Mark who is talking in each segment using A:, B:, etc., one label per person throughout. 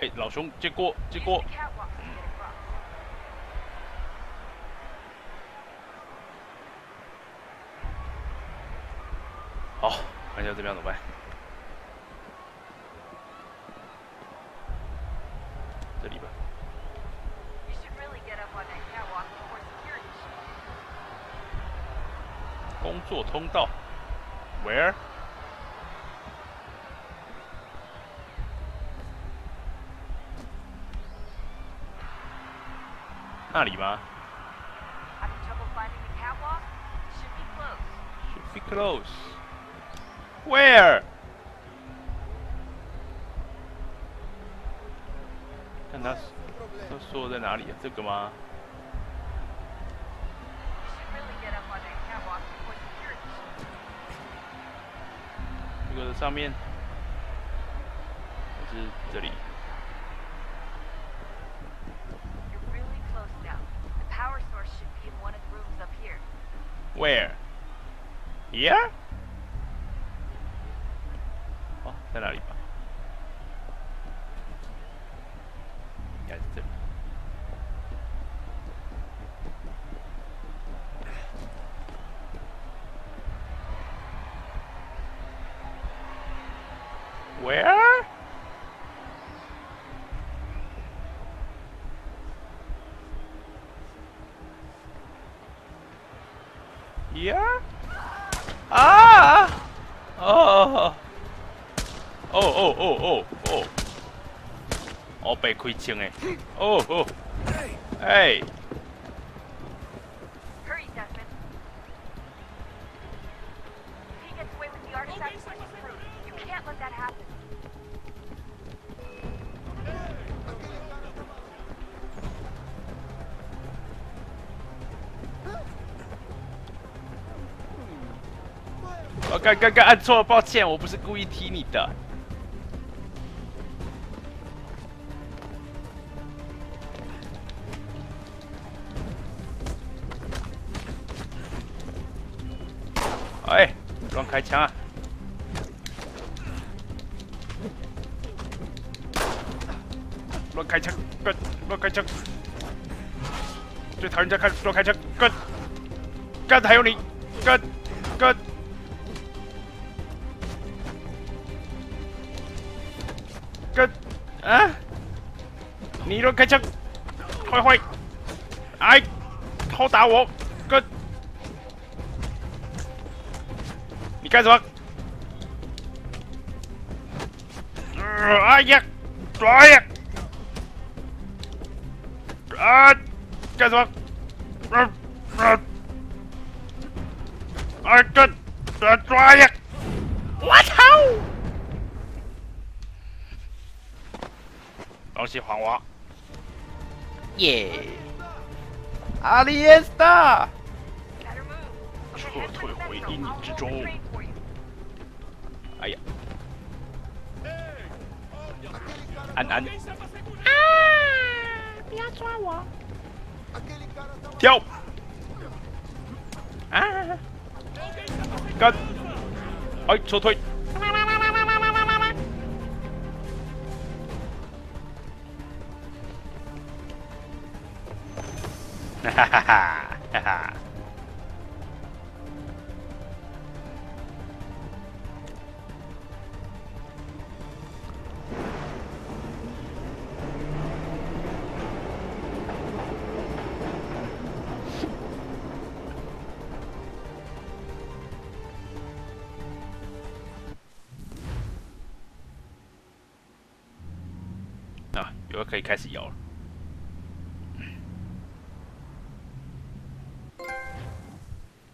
A: 哎，老兄，借过，借过。好，看一下这边怎么办。这里吧。工作通道 ，Where？ 那里吗 ？Should be close. Where？ 看他说在哪里啊？这个吗？这个上面还是这里 ？Where? Here? 哦，在哪里吧？应该是这里。Where? Here? 啊！哦！哦哦哦哦哦！我被开枪诶！哦哦！哎！我刚按错了，抱歉，我不是故意踢你的。哎，乱开枪啊！乱开枪，干！乱开枪！最讨厌在看乱开枪，干！干！还有你，干！干！干！啊！你乱开枪，坏坏！哎，偷打我，干！你干什么？哎呀！哎呀！啊！干什么？哎干！抓呀！我操！东西还我！耶！阿里耶斯塔！撤退回阴影之中。哎呀！安安！啊！不要抓我！跳！啊！干！哎，撤退！哈哈哈哈哈哈！啊，有个可以开始摇了。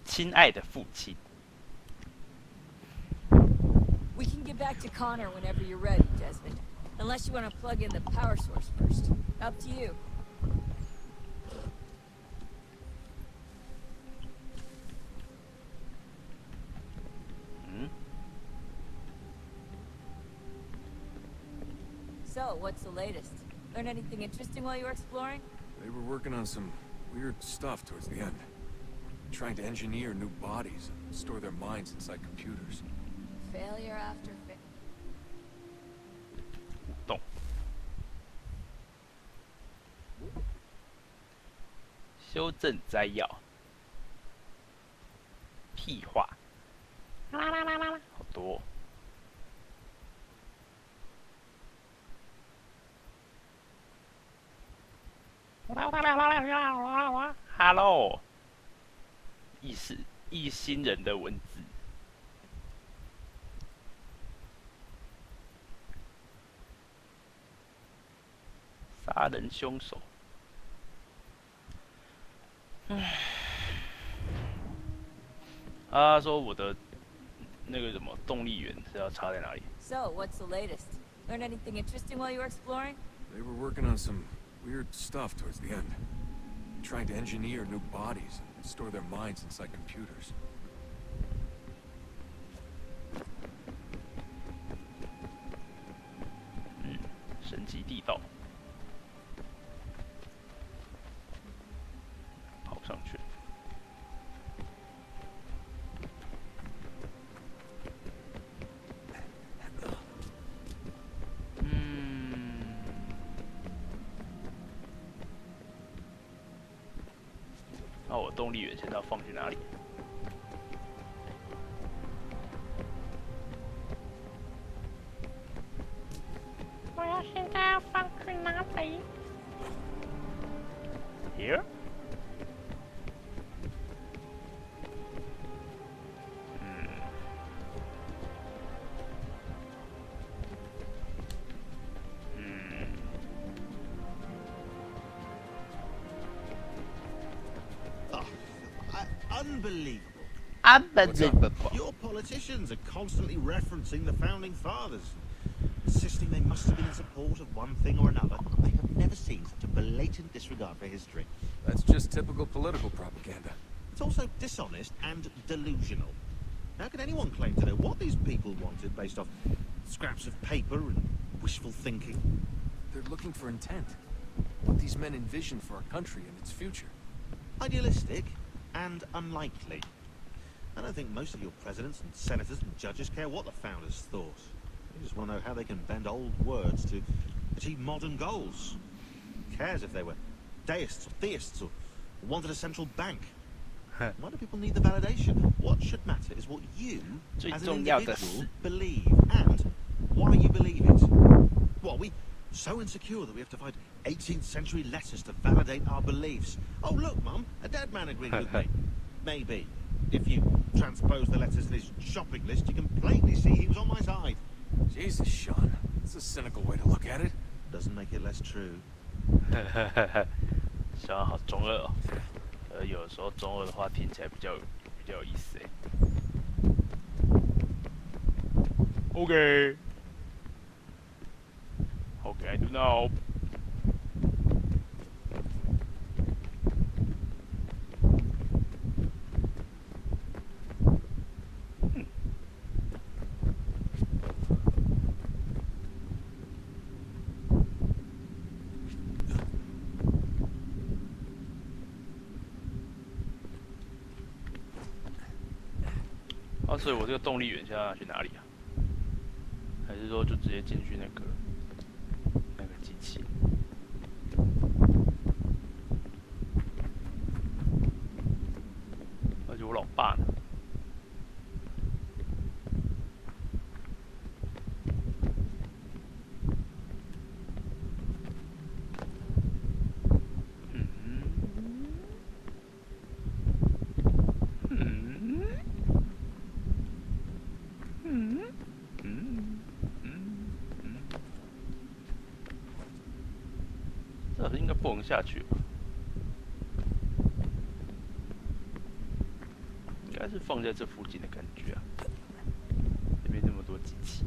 A: 亲爱的父亲。
B: We can get back to Connor whenever you're ready, Desmond. Unless you want to plug in the power source first. Up to you. So, what's the latest? Learn anything interesting while you were exploring?
C: They were working on some weird stuff towards the end. Trying to engineer new bodies and store their minds inside computers.
B: Failure after failure.
A: 动。修正摘要。屁话，好多、Hello， 异星人的文字。杀人凶手。他说我的那个什么动力源是要插在哪里
B: So, what's the latest? Learn anything interesting while you were exploring?
C: They were working on some weird stuff towards the end. Trying to engineer new bodies and store their minds inside computers.
A: 神奇地道，跑上去。那我动力源现在要放去哪里？我要现在要放去哪里 ？Here？
D: Unbelievable. Your politicians are constantly referencing the founding fathers, insisting they must have been in support of one thing or another. I have never seen such a blatant disregard for history.
C: That's just typical political propaganda.
D: It's also dishonest and delusional. How can anyone claim to know what these people wanted based off scraps of paper and wishful thinking?
C: They're looking for intent. What these men envision for our country and its future.
D: Idealistic and unlikely. I don't think most of your presidents and senators and judges care what the founders thought. They just want to know how they can bend old words to achieve modern goals. Who cares if they were deists or theists or wanted a central bank? Why do people need the validation? What should matter is what you, as an individual, believe and why you believe it. What, are we so insecure that we have to find 18th century letters to validate our beliefs? Oh, look, Mum, a dead man agreed with me. Maybe. If you transpose the letters in his shopping list, you can plainly see he was on my side.
C: Jesus, Sean. That's a cynical way to look at it.
D: Doesn't make it less true.
A: 想好中二哦，有时候中二的话听起来比较有意思哎。Okay. Okay, I do know. 所以我这个动力源现在要去哪里啊？还是说就直接进去那个机器？而且我老爸呢？这应该不能下去吧？应该是放在这附近的感觉啊，这边那么多机器。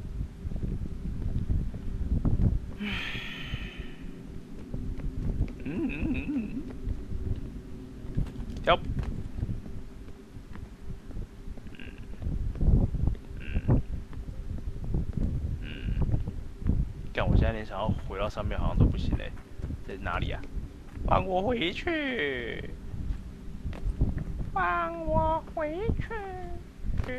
A: 跳。干，我现在连想要回到上面好像都不行嘞。这是哪里啊？放我回去！放我回去！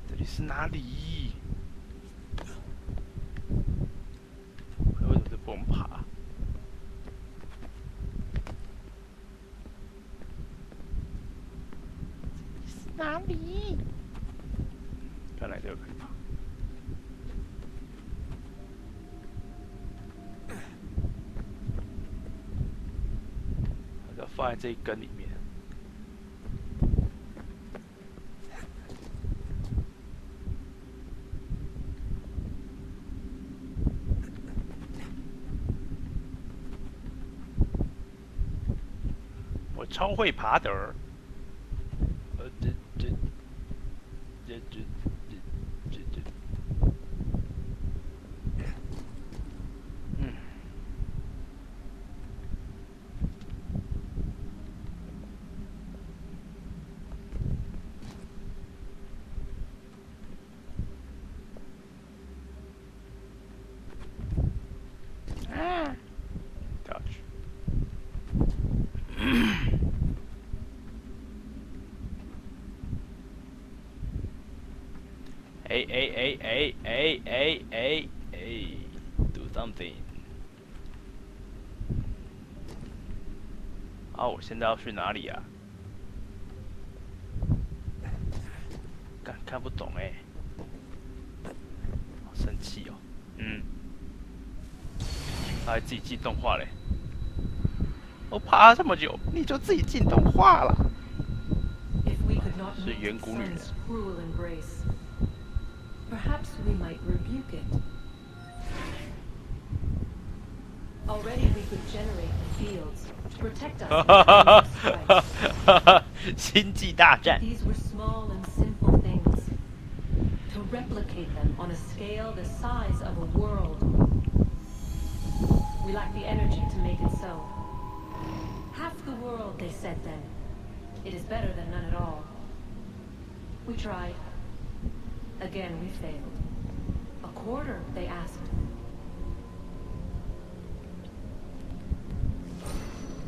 A: 这里是哪里？为什么这不能爬？哪里？看来这个可以爬。把它放在这一根里面。我超会爬的儿。Hey, do something. 啊，我现在要去哪里啊？看不懂哎，好生气哦。他还自己进动画嘞。我爬了这么久，你就自己进动画了。是远古女人。
E: Perhaps we might rebuke it. Already we could generate the fields to protect us from
A: 星际大战
E: These were small and simple things. To replicate them on a scale the size of a world. We lack the energy to make it so. Half the world, they said then. It is better than none at all. We tried. Again, we failed. A quarter, they asked.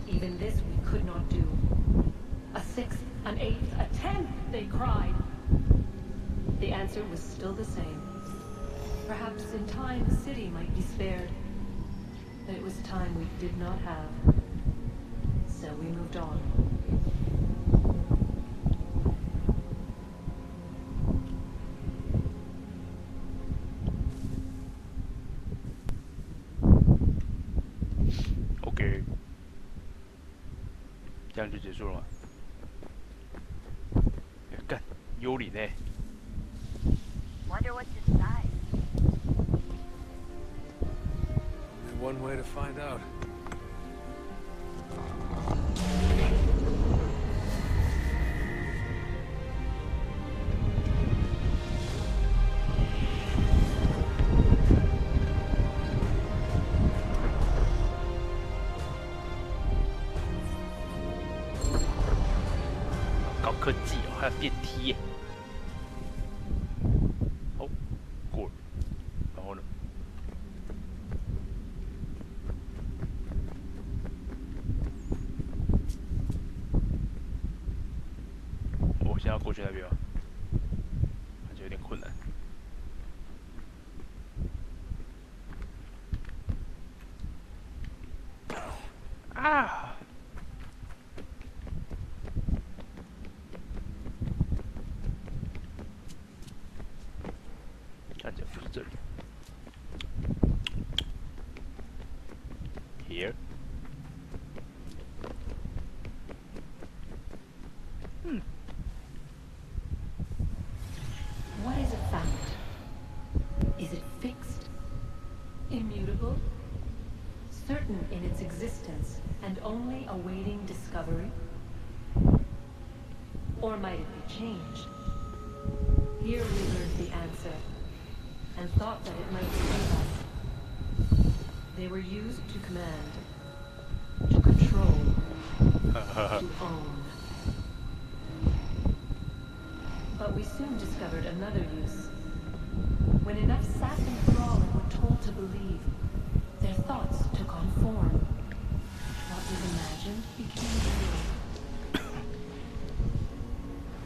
E: Even this we could not do. A sixth, an eighth, a tenth, they cried. The answer was still the same. Perhaps in time the city might be spared. But it was time we did not have. So we moved on.
A: OK， 这样就结束了吗？干，幽灵呢
F: Wonder what's inside.
C: Only one way to find out.
A: 高科技哦，还有电梯耶。哦，过了。然后呢？我现在要过去那边吗？感觉有点困难。啊！看起来不是这里。Here。
E: What is it found? Is it fixed? Immutable? Certain in its existence and only awaiting discovery? Or might it be changed? Here we learned the answer, and thought that it might save us. They were used to command, to control, to own. But we soon discovered another use. When enough sat enthralled and were told to believe, their thoughts took on form. What was imagined became real.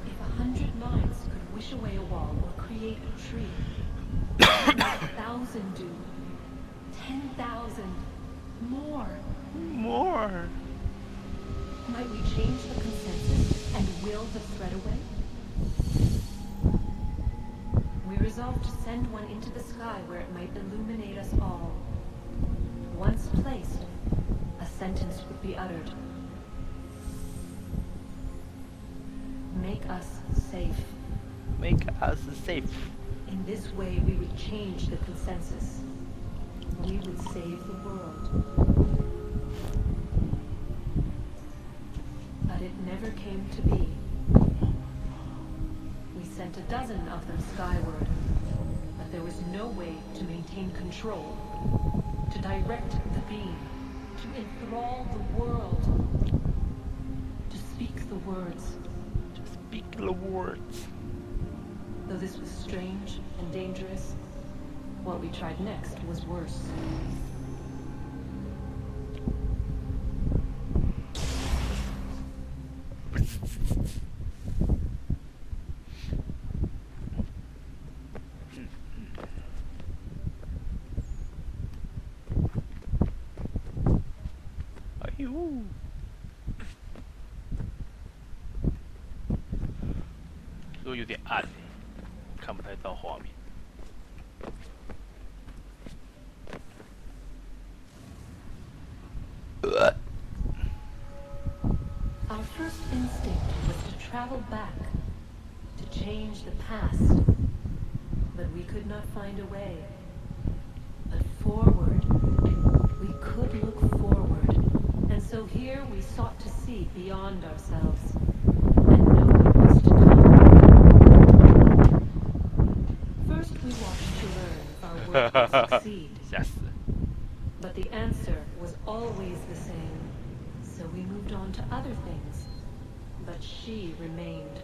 E: If 100 minds could wish away a wall or create a tree, 1,000 do. 10,000. More.
A: More.
E: Might we change the consensus and will the thread away? We resolved to send one into the sky where it might illuminate us all. Once placed, a sentence would be uttered. Make us safe.
A: Make us safe.
E: In this way, we would change the consensus. We would save the world. But it never came to be. We sent a dozen of them skyward, but there was no way to maintain control, to direct the beam, to enthrall the world, to speak the words.
A: To speak the words.
E: Though this was strange and dangerous, what we tried next was worse.
A: 都有点暗，看不太到画面。
E: Our first instinct was to travel back, to change the past, but we could not find a way. But forward, we could look forward, and so here we sought to see beyond ourselves, and know what was to come. First we watched to learn if our work would succeed.
A: 吓死！
E: But the answer was always the same, so we moved on to other things. But she remained.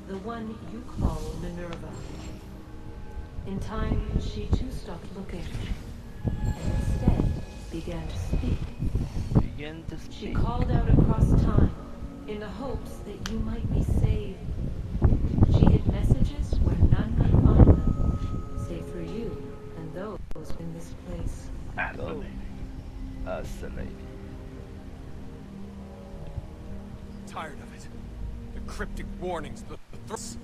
E: The one you call Minerva. In time, she too stopped looking, and instead began to speak.
A: Begin to
E: She
A: speak.
E: called out across time, in the hopes that you might be saved. She hid messages where none might find them, save for you and those in this place.
A: Isolated.
C: Tired of it. The cryptic warnings, the threats.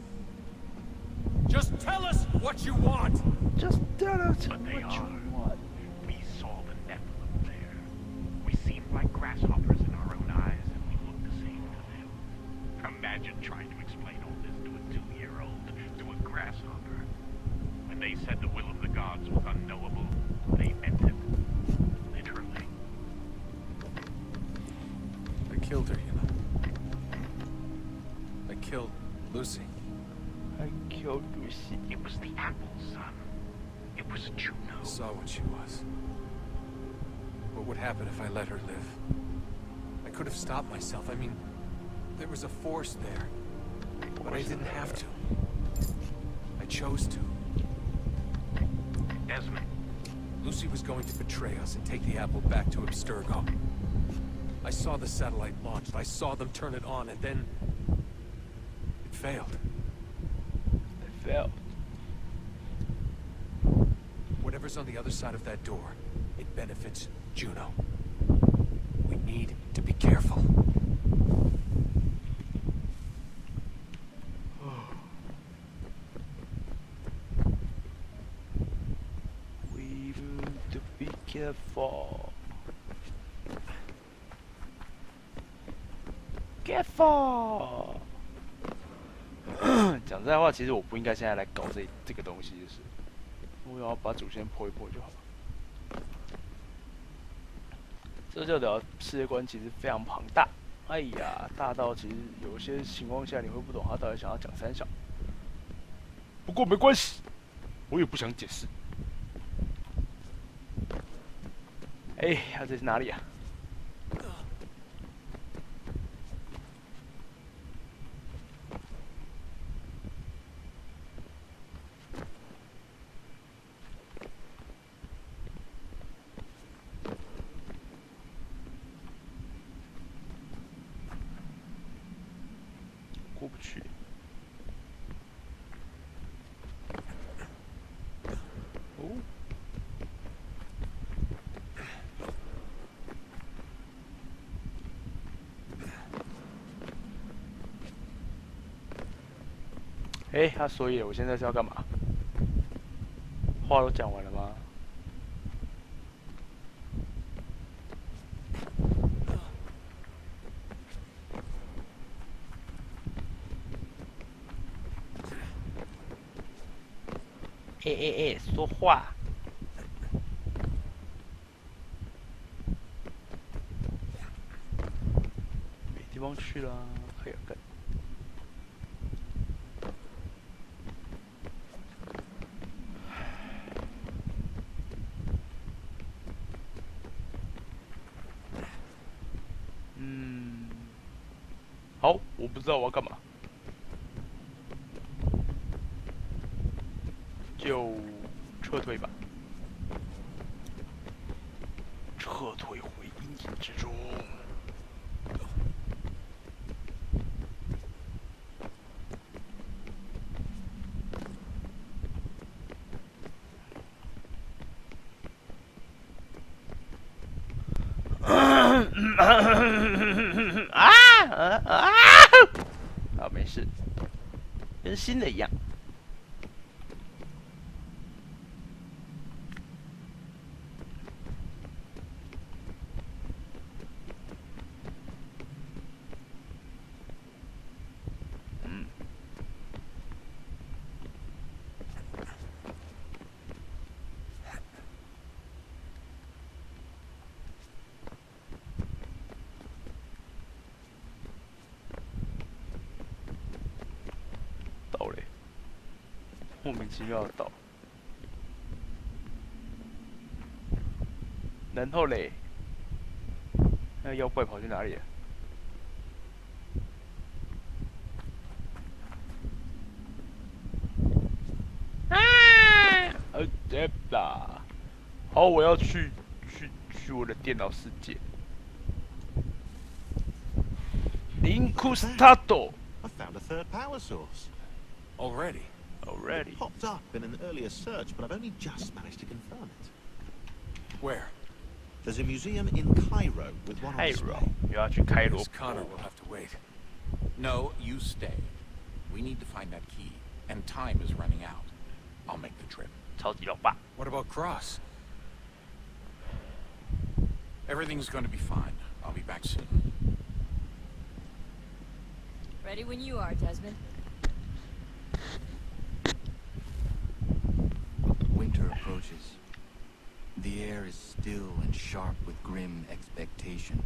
C: Just tell us what you want!
A: Just tell us
F: But they
A: what you
F: are.
A: want.
F: We saw the Nephilim there. We seemed like grasshoppers in our own eyes, and we looked the same to them. Imagine trying to explain all this to a 2-year-old, to a grasshopper. When they said the will of the gods was unknowable, they meant it. Literally.
C: I killed her, you know. I killed Lucy.
A: I killed Lucy.
F: It was the apple, son. It was Juno.
C: I saw what she was. What would happen if I let her live? I could have stopped myself. I mean, there was a force there. But I didn't have to. I chose to.
F: Desmond.
C: Lucy was going to betray us and take the apple back to Abstergo. I saw the satellite launched. I saw them turn it on, and then... it failed.
A: It failed.
C: Whatever's on the other side of that door, it benefits Juno. We need to be careful.
A: We need to be careful. Careful. 讲实在话，其实我不应该现在来搞这个东西，就是我要把主线破一破就好了。这就聊世界观其实非常庞大，哎呀，大到其实有些情况下你会不懂他到底想要讲三小。不过没关系，我也不想解释。哎呀，这是哪里啊？过不去。哦。哎，他所以我现在是要干嘛？话都讲完了吗？哎，说话。没地方去了，哎呀，干！好，我不知道我要干嘛，就撤退吧，撤退回阴影之中。啊，没事，跟新的一样。到嘞，莫名其妙的到。然后嘞，那妖怪跑去哪里了？对啦，好，我要去我的电脑世界。Incrustado.
D: I found a third power source.
C: Already?
A: Already.
D: It popped up in an earlier search, but I've only just managed to confirm it.
C: Where?
D: There's a museum in Cairo with one on display.
A: Cairo，又要去开罗
C: Miss Connor will have to wait.
F: No, you stay. We need to find that key, and time is running out. I'll make the trip.
A: 超级老爸。
C: What about Cross?
F: Everything's going to be fine. I'll be back soon.
B: Ready when you are, Desmond.
G: Winter approaches. The air is still and sharp with grim expectation.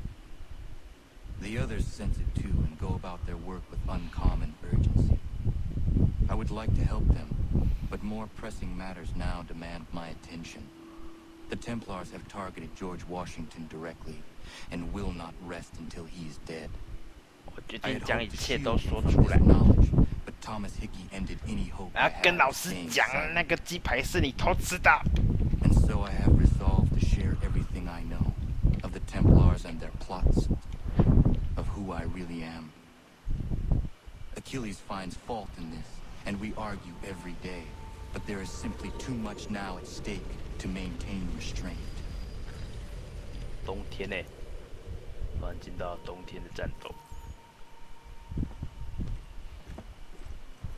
G: The others sense it too and go about their work with uncommon urgency. I would like to help them, but more pressing matters now demand my attention. The Templars have targeted George Washington directly, and will not rest until he is dead.
A: 我决
G: I
A: 定
G: had
A: 将一
G: hoped to
A: 切
G: shield
A: 都
G: him
A: 说
G: from
A: 出
G: this
A: 来。
G: knowledge, but Thomas Hickey ended any hope
A: 我
G: I
A: 要
G: had
A: 跟老
G: of
A: 师
G: staying
A: 讲，
G: silent.
A: 那个鸡排是你偷吃的。
G: And so I have resolved to share everything I know of the Templars and their plots, of who I really am. Achilles finds fault in this, and we argue every day, but there is simply too much now at stake to maintain restraint.
A: 冬天呢，突然进到冬天的战斗。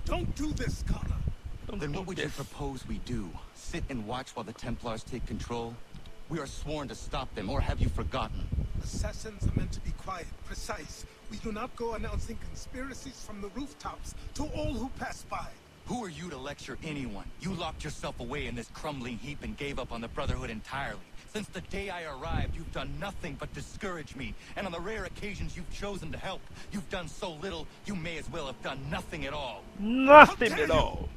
H: Don't do this, Connor.
G: Then what would you propose we do? Sit and watch while the Templars take control? We are sworn to stop them, or have you forgotten?
H: Assassins are meant to be quiet, precise. We do not go announcing conspiracies from the rooftops to all who pass by.
G: Who are you to lecture anyone? You locked yourself away in this crumbling heap and gave up on the Brotherhood entirely. Since the day I arrived, you've done nothing but discourage me. And on the rare occasions you've chosen to help, you've done so little, you may as well have done nothing at all.
A: Nothing at all.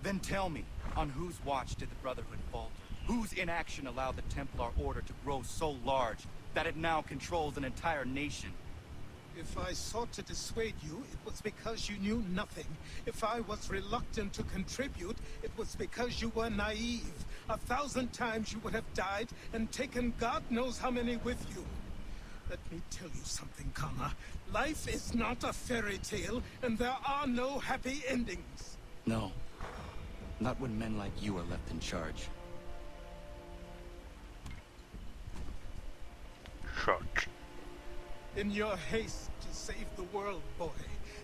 G: Then tell me, on whose watch did the Brotherhood falter? Whose inaction allowed the Templar Order to grow so large that it now controls an entire nation?
H: If I sought to dissuade you, it was because you knew nothing. If I was reluctant to contribute, it was because you were naive. 1,000 times you would have died and taken God knows how many with you. Let me tell you something, Connor. Life is not a fairy tale, and there are no happy endings.
G: No. Not when men like you are left in charge.
A: Church.
H: In your haste to save the world, boy,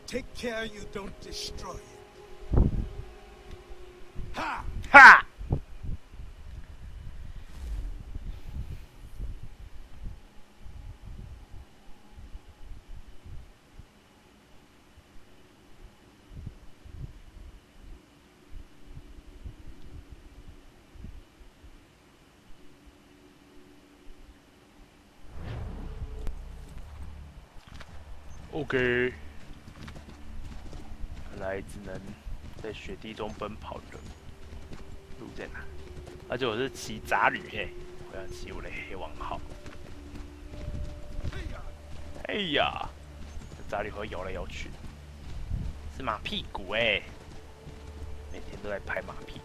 H: take care you don't destroy it.
A: 哈！OK， 看来只能在雪地中奔跑的路在哪？而且我是骑杂旅嘿，我要骑我的黑王号。哎呀，这杂旅会摇来摇去，是马屁股哎，每天都在拍马屁。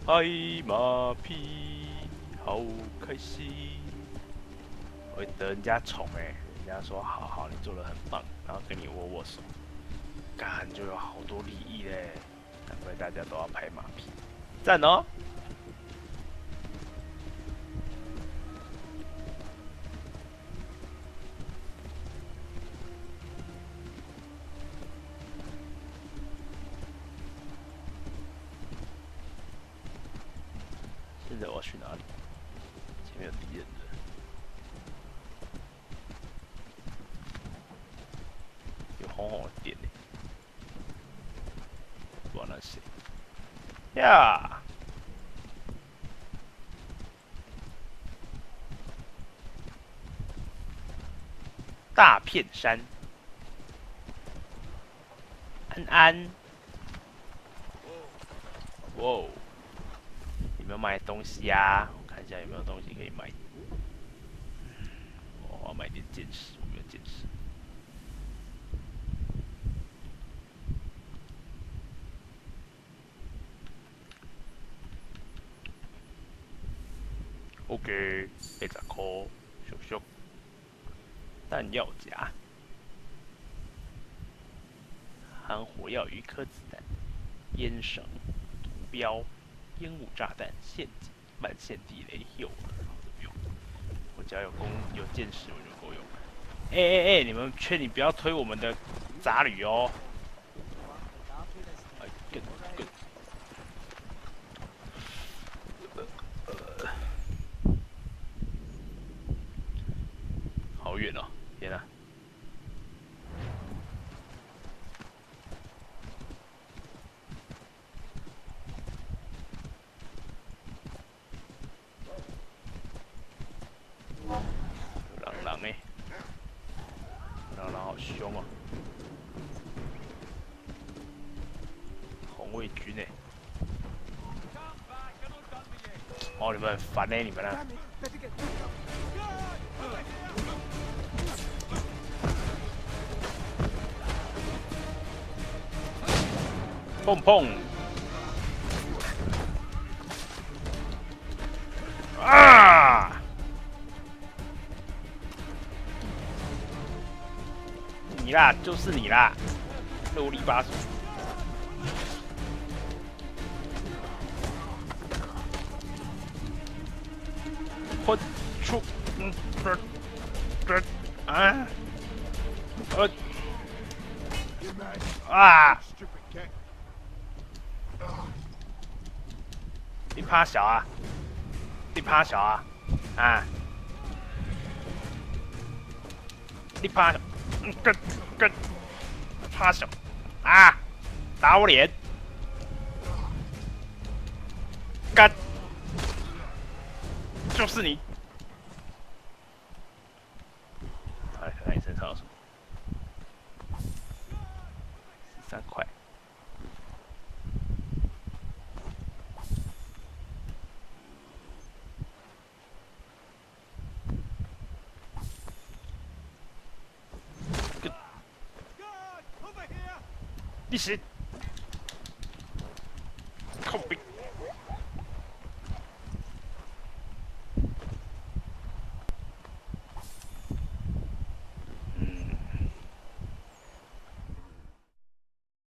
A: 拍马屁，好开心。我会得人家宠哎，人家说好好，你做得很棒，然后跟你握握手，干就有好多利益嘞，难怪大家都要拍马屁，赞哦！现在我要去哪里？前面有敌人的。红红的点呢？不知道那是谁呀？大片山，安安，哇哦！有没有买东西呀？我看一下有没有东西可以买。我要买点剑士，我没有剑士。OK， 80块，咻咻。弹药夹，含火药鱼颗子弹、烟绳、毒标、烟雾炸弹、陷阱、慢线地雷、诱饵，都用。我只要有剑士我就够用。哎，你们劝你不要推我们的杂旅哦。好远哦！天哪！狼哎，狼好凶哦！红卫军哎！哦，你们很烦哎，你们啊！碰碰！啊！你啦，就是你啦，啰里吧嗦。混出，啊！啊！你怕小啊？你怕小啊？啊！你怕小？跟怕小啊！打我脸！干！就是你！来看看你身上有什么？13块。你是